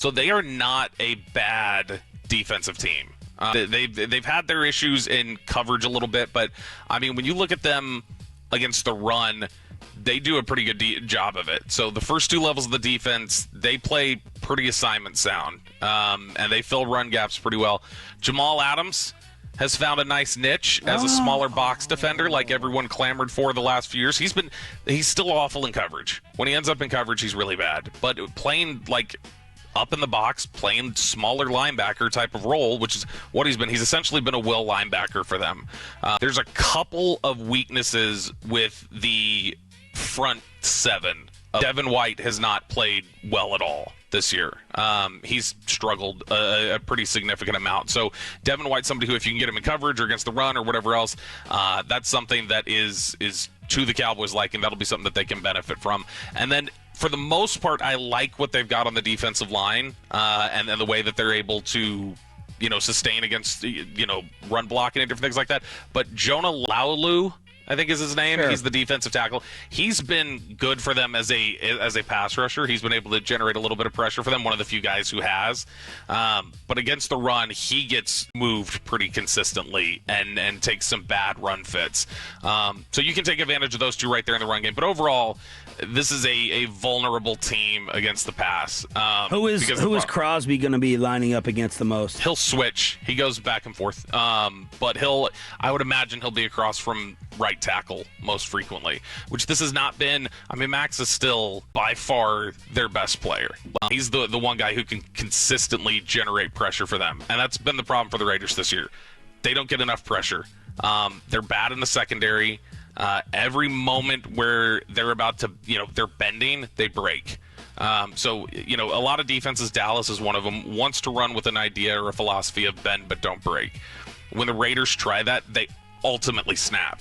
So they are not a bad defensive team. They've had their issues in coverage a little bit, but I mean, when you look at them against the run, they do a pretty good job of it. So the first two levels of the defense, they play pretty assignment sound, and they fill run gaps pretty well. Jamal Adams has found a nice niche as a smaller box defender, like everyone clamored for the last few years. He's still awful in coverage. When he ends up in coverage, he's really bad. But playing like up in the box, playing smaller linebacker type of role, which is what he's been. He's essentially been a will linebacker for them. There's a couple of weaknesses with the front seven. Devin White has not played well at all this year. He's struggled a pretty significant amount. So Devin White's somebody who, if you can get him in coverage or against the run or whatever else, that's something that is to the Cowboys' liking. That'll be something that they can benefit from. And then for the most part, I like what they've got on the defensive line, and the way that they're able to, sustain against, run blocking and different things like that. But Jonah Laulu, I think is his name. Sure. He's the defensive tackle. He's been good for them as a pass rusher. He's been able to generate a little bit of pressure for them. One of the few guys who has. But against the run, he gets moved pretty consistently and takes some bad run fits. So you can take advantage of those two right there in the run game. But overall, this is a vulnerable team against the pass. Who is Crosby going to be lining up against the most? He'll switch. He goes back and forth. But I would imagine he'll be across from right tackle most frequently, which this has not been. I mean, Maxx is still by far their best player. He's the one guy who can consistently generate pressure for them, and that's been the problem for the Raiders this year. They don't get enough pressure. They're bad in the secondary. Every moment where they're about to, they're bending, they break. So, a lot of defenses, Dallas is one of them, wants to run with an idea or a philosophy of bend but don't break. When the Raiders try that, they ultimately snap.